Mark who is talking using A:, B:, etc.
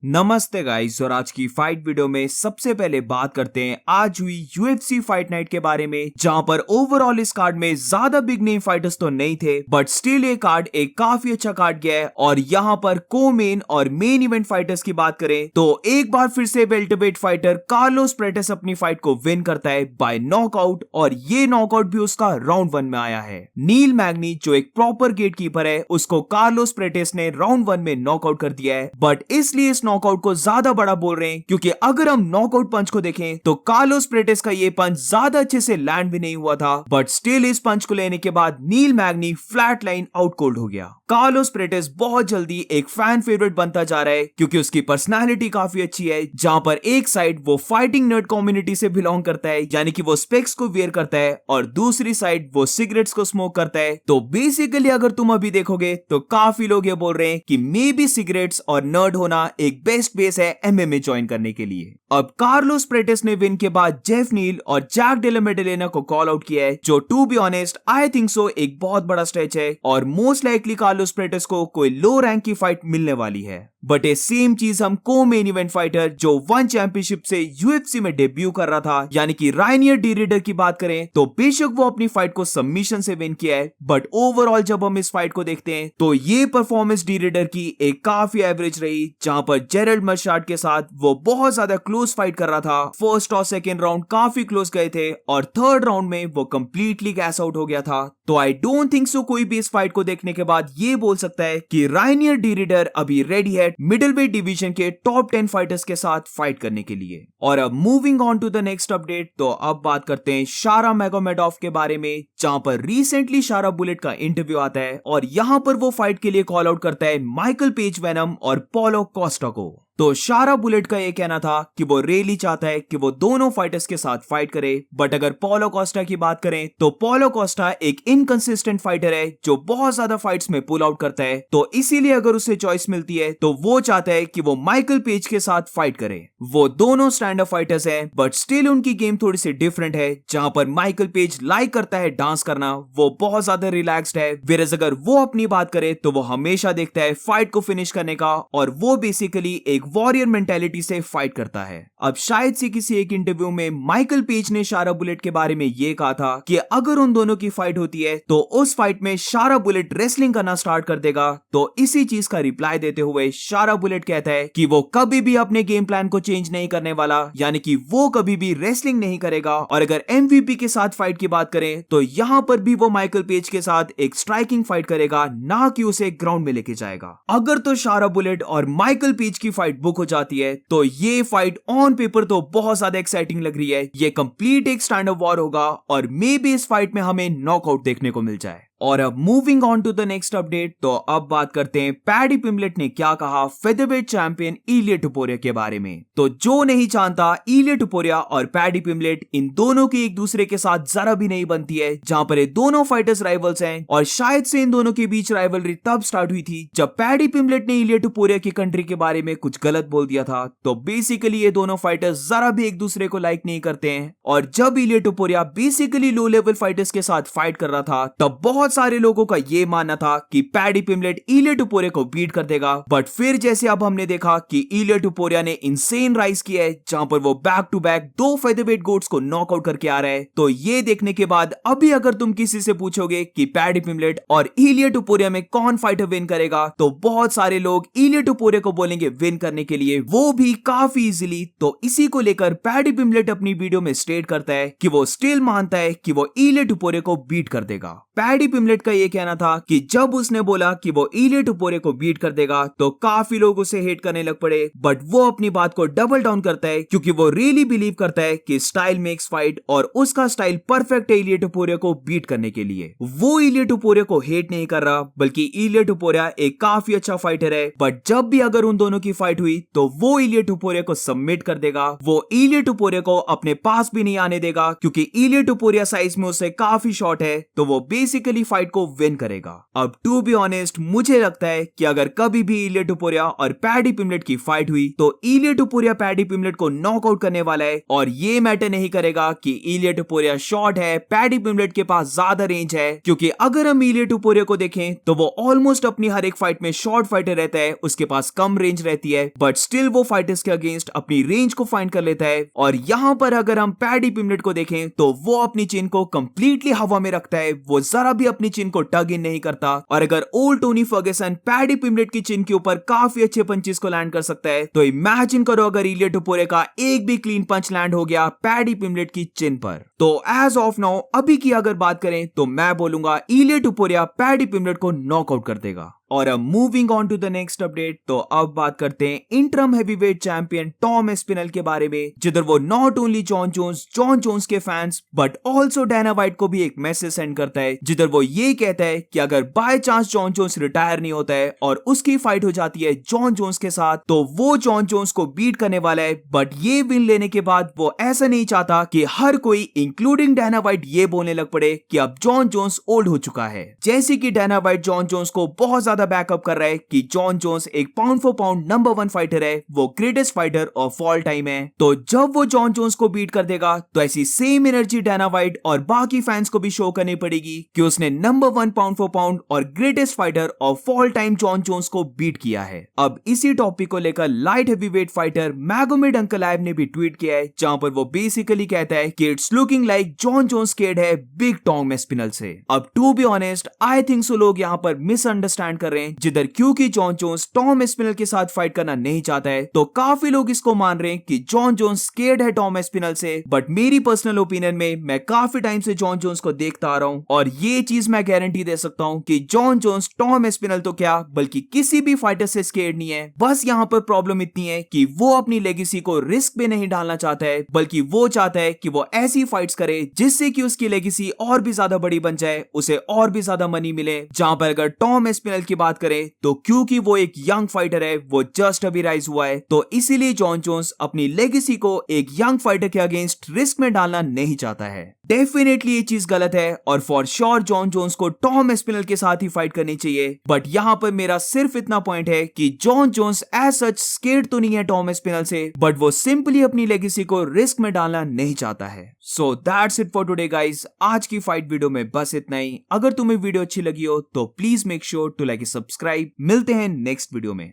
A: नमस्ते गाइस। और आज की फाइट वीडियो में सबसे पहले बात करते हैं आज हुई यूएफसी फाइट नाइट के बारे में, जहां पर ओवरऑल इस कार्ड में ज्यादा बिग नेम फाइटर्स तो नहीं थे, बट स्टिल ये कार्ड एक काफी अच्छा कार्ड गया है। और यहां पर को मेन और मेन इवेंट फाइटर्स की बात करें तो एक बार फिर से वेल्टरवेट फाइटर कार्लोस प्रेटिस अपनी फाइट को विन करता है बाय नॉकआउट, और ये नॉकआउट भी उसका राउंड 1 में आया है। नील मैग्नी जो एक प्रॉपर गेट कीपर है, उसको कार्लोस प्रेटिस ने राउंड 1 में नॉकआउट कर दिया है। बट इसलिए इस नॉकआउट को ज्यादा बड़ा बोल रहे हैं क्योंकि अगर हम नॉकआउट पंच को देखें तो कार्लोस प्रेटिस का ये पंच ज्यादा अच्छे से लैंड भी नहीं हुआ था, बट स्टिल इस पंच को लेने के बाद नील मैग्नी फ्लैट लाइन आउट कोल्ड हो गया। कार्लोस प्रेटिस बहुत जल्दी एक फैन फेवरेट बनता जा रहा है क्योंकि उसकी पर्सनालिटी काफी अच्छी है, जहां पर एक साइड वो फाइटिंग नर्ड कम्युनिटी से बिलोंग करता है, यानी कि वो स्पेक्स को वेयर करता है, और दूसरी साइड वो सिगरेट्स को स्मोक करता है। तो बेसिकली अगर तुम अभी देखोगे तो काफी लोग ये बोल रहे हैं कि मे बी सिगरेट्स और नर्ड होना एक बेस्ट बेस है एमएमए ज्वाइन करने के लिए। अब कार्लोस प्रेटिस ने विन के बाद जेफ नील और जैक डेला मेडेलेना को कॉल आउट किया है, जो to be honest I think so एक बहुत बड़ा स्ट्रेच है, और मोस्ट लाइकली कार्लोस प्रेटिस को कोई लो रैंक की फाइट मिलने वाली है। बट ये सेम चीज हम को मेन इवेंट फाइटर जो वन चैंपियनशिप से यूएफसी में डेब्यू कर रहा था, यानी कि रायनियर डी रीडर की बात करें तो बेशक वो अपनी फाइट को सबमिशन से विन किया है, बट ओवरऑल जब हम इस फाइट को देखते हैं तो ये परफॉर्मेंस डी रीडर की एक काफी एवरेज रही, जहां पर जेरल्ड मर्शार्ट के साथ वो बहुत ज्यादा क्लोज फाइट कर रहा था। फर्स्ट और सेकेंड राउंड काफी क्लोज गए थे और थर्ड राउंड में वो कंप्लीटली गैस आउट हो गया था। तो आई डोंट थिंक सो कोई भी इस फाइट को देखने के बाद ये बोल सकता है कि रायनियर डी रीडर अभी रेडी है मिडिल वेट डिवीजन के टॉप 10 फाइटर्स के साथ फाइट करने के लिए। और अब moving on to the next update, तो अब बात करते हैं शारा मैगोमेडोव के बारे में, जहां पर रिसेंटली शारा बुलेट का इंटरव्यू आता है और यहां पर वो फाइट के लिए कॉल आउट करता है माइकल पेज वेनम और पॉलो कोस्टा को। तो शारा बुलेट का ये कहना था कि वो रियली चाहता है कि वो दोनों फाइटर्स के साथ फाइट करे, बट अगर पॉलो कोस्टा की बात करें तो पॉलो कोस्टा एक इनकंसिस्टेंट फाइटर है जो बहुत ज्यादा फाइट्स में पुल आउट करता है। तो इसीलिए अगर उसे चॉइस मिलती है तो वो चाहता है कि वो माइकल पेज के साथ फाइट करे। वो दोनों स्टैंड अप फाइटर्स हैं, बट स्टिल उनकी गेम थोड़ी सी डिफरेंट है, जहां पर माइकल पेज लाइक करता है डांस करना, वो बहुत ज्यादा रिलैक्स्ड है, वेरएज अगर वो अपनी बात करे तो वो हमेशा देखता है फाइट को फिनिश करने का, और वो बेसिकली एक वॉरियर मेंटालिटी से फाइट करता है। अब शायद से किसी एक इंटरव्यू में माइकल पेज ने शारा बुलेट के बारे में ये कहा था कि अगर उन दोनों की फाइट होती है तो उस फाइट में शारा बुलेट रेसलिंग करना स्टार्ट कर देगा। तो इसी चीज का रिप्लाई देते हुए शारा बुलेट कहता है कि वो कभी भी अपने गेम प्लान को चेंज नहीं करने वाला, यानी कि वो कभी भी रेसलिंग नहीं करेगा। और अगर एमवीपी के साथ फाइट की बात करें तो यहां पर भी वो माइकल पेज के साथ एक स्ट्राइकिंग फाइट करेगा, ना कि उसे ग्राउंड में लेके जाएगा। अगर तो शारा बुलेट और माइकल पेज की फाइट बुक हो जाती है तो ये फाइट ऑन पेपर तो बहुत ज्यादा एक्साइटिंग लग रही है। ये कंप्लीट एक स्टैंड अप वॉर होगा और मे बी इस फाइट में हमें नॉकआउट देखने को मिल जाए। और अब moving on to the next update, तो अब बात करते हैं पैडी पिम्बलेट ने क्या कहा फेदरवेट चैंपियन इलिया टुपोरिया के बारे में। तो जो नहीं जानता, इलिया टुपोरिया और पैडी पिम्बलेट इन दोनों की एक दूसरे के साथ जरा भी नहीं बनती है, जहां पर ये दोनों फाइटर्स राइवल्स हैं, और शायद से इन दोनों के बीच राइवलरी तब स्टार्ट हुई थी जब पैडी पिम्बलेट ने इलिया टुपोरिया की कंट्री के बारे में कुछ गलत बोल दिया था। तो बेसिकली ये दोनों फाइटर्स जरा भी एक दूसरे को लाइक नहीं करते हैं, और जब इलिया टुपोरिया बेसिकली लो लेवल फाइटर्स के साथ फाइट कर रहा था तब बहुत सारे लोगों का ये मानना था कि पैडी पिम्बलेट इलिया टुपोरिया को बीट कर देगा। बट फिर जैसे अब हमने देखा कि इलिया टुपोरिया ने इनसेन राइज किया है, जहां पर वो back to back 2 featherweight goats को नॉकआउट करके आ रहा है। तो ये देखने के बाद अभी अगर तुम किसी से पूछोगे कि पैडी पिम्बलेट और इलिया टुपोरिया में कौन फाइटर विन करेगा, तो बहुत सारे लोग इलिया टुपोरिया को बोलेंगे विन करने के लिए, वो भी काफी इजीली। तो इसी को लेकर पैडी पिम्बलेट अपनी वीडियो में स्टेट करता है कि वो स्टिल मानता है कि वो इलिया टुपोरिया को बीट कर देगा। पैडी पिम्बलेट का ये कहना था कि जब उसने बोला कि वो इलिया टुपोरिया को बीट कर देगा तो काफी लोग उसे हेट करने लग पड़े, बट वो अपनी बात को डबल डाउन करता है क्योंकि वो रियली बिलीव करता है कि स्टाइल मेक्स फाइट, और उसका स्टाइल परफेक्ट है इलिया टुपोरिया को बीट करने के लिए। वो इलिया टुपोरिया को हेट नहीं कर रहा, बल्कि इलिया टुपोरिया एक काफी अच्छा फाइटर है, बट जब भी अगर उन दोनों की फाइट हुई तो वो इलिया टुपोरिया को सबमिट कर देगा। वो इलिया टुपोरिया को अपने पास भी नहीं आने देगा क्योंकि इलिया टुपोरिया साइज में उससे काफी शॉर्ट है, तो वो बेसिकली वाली फाइट को विन करेगा। अब टू बी ऑनेस्ट मुझे लगता है कि अगर कभी भी इलिया टुपुरिया और पैडी पिम्बलेट की फाइट हुई तो इलिया टुपुरिया पैडी पिम्बलेट को नॉकआउट करने वाला है, और ये मैटर नहीं करेगा कि इलिया टुपुरिया शॉर्ट है, पैडी पिम्बलेट के पास ज्यादा रेंज है, क्योंकि अगर हम इलिया टुपुरिया को देखें तो वो ऑलमोस्ट अपनी हर एक फाइट में शॉर्ट फाइटर रहता है, उसके पास कम रेंज रहती है, बट स्टिल वो फाइटर्स के अगेंस्ट अपनी रेंज को फाइंड कर लेता है। और यहाँ पर अगर हम पैडी पिम्बलेट को देखें तो वो अपनी चिन को कंप्लीटली हवा में रखता है, वो जरा भी अपनी चिन को टग इन नहीं करता। और अगर ओल्ड टोनी फर्गसन पैडी पिम्बलेट की चिन के ऊपर काफी अच्छे पंचेस को लैंड कर सकता है, तो इमेजिन करो अगर इलिया टुपुरिया का एक भी क्लीन पंच लैंड हो गया पैडी पिम्बलेट की चिन पर। तो एज ऑफ नाउ अभी की अगर बात करें तो मैं बोलूंगा इलिया टुपुरिया पैडी पिम्बलेट को नॉकआउट कर देगा। और अब moving on to the next update, तो अब बात करते हैं interim heavyweight champion Tom Aspinall के बारे में, जिधर वो नॉट ओनली जॉन जोन्स के fans but also Dana White को भी एक मैसेज सेंड करता है, जिधर वो ये कहता है कि अगर by chance Jon Jones retire नहीं होता है और उसकी फाइट हो जाती है जॉन जोन्स के साथ, तो वो जॉन जोन्स को बीट करने वाला है। बट ये विन लेने के बाद वो ऐसा नहीं चाहता कि हर कोई इंक्लूडिंग डायना वाइट ये बोलने लग पड़े कि अब जॉन जोन्स ओल्ड हो चुका है, जैसे कि डायना वाइट जॉन जोन्स को बहुत ज्यादा बैकअप कर रहा है कि जॉन जोन्स एक pound for pound number 1 fighter है, वो greatest fighter of all time है। तो जब वो जॉन जोन्स को बीट कर देगा तो ऐसी सेम एनर्जी डायना वाइट और बाकी फैंस को भी शो करनी पड़ेगी कि उसने नंबर 1 पाउंड फॉर पाउंड और greatest fighter of all time Jon Jones को बीट किया है। अब इसी टॉपिक को लेकर light heavyweight fighter Magomed Ankalaev ने भी ट्वीट किया है, जहां पर वो बेसिकली कहता है कि it's looking like Jon Jones scared है बिग टॉम एस्पिनल से। अब to be honest I think so लोग यहाँ पर मिसअंडरस्टैंड कर रहे हैं, जिधर क्योंकि जॉन जोन्स टॉम एस्पिनल के साथ फाइट करना नहीं चाहता है, तो काफी लोग इसको मान रहे हैं कि जॉन जोन्स स्केर्ड है टॉम एस्पिनल से। बट मेरी पर्सनल ओपिनियन में मैं काफी टाइम से जॉन जोन्स को देखता आ रहा हूं, और ये चीज मैं गारंटी दे सकता हूं कि जॉन जोन्स टॉम एस्पिनल तो क्या बल्कि किसी भी फाइटर से स्केर्ड नहीं है। बस यहाँ पर प्रॉब्लम इतनी है कि वो अपनी लेगेसी को रिस्क में नहीं डालना चाहता है, बल्कि वो चाहता है कि वो ऐसी फाइट्स करे जिससे कि उसकी लेगेसी और भी ज्यादा बड़ी बन जाए, उसे और भी ज्यादा मनी मिले। जहां पर अगर टॉम एस्पिनल की बात करें तो क्योंकि वो एक यंग फाइटर है, वो जस्ट अभी राइज हुआ है, तो इसीलिए जॉन जोन्स अपनी लेगेसी को एक यंग फाइटर के अगेंस्ट रिस्क में डालना नहीं चाहता है। डेफिनेटली ये चीज गलत है और फॉर श्योर जॉन जोन्स को टॉम एस्पिनल के साथ ही फाइट करनी चाहिए। बट यहाँ पर मेरा सिर्फ इतना पॉइंट है कि Jon Jones as such scared तो नहीं है टॉम एस्पिनल से, बट वो सिंपली अपनी लेगेसी को रिस्क में डालना नहीं चाहता है। So that's it for today guys. आज की फाइट वीडियो में बस इतना ही। अगर तुम्हें वीडियो अच्छी लगी हो तो please make sure to like subscribe. मिलते हैं नेक्स्ट वीडियो में।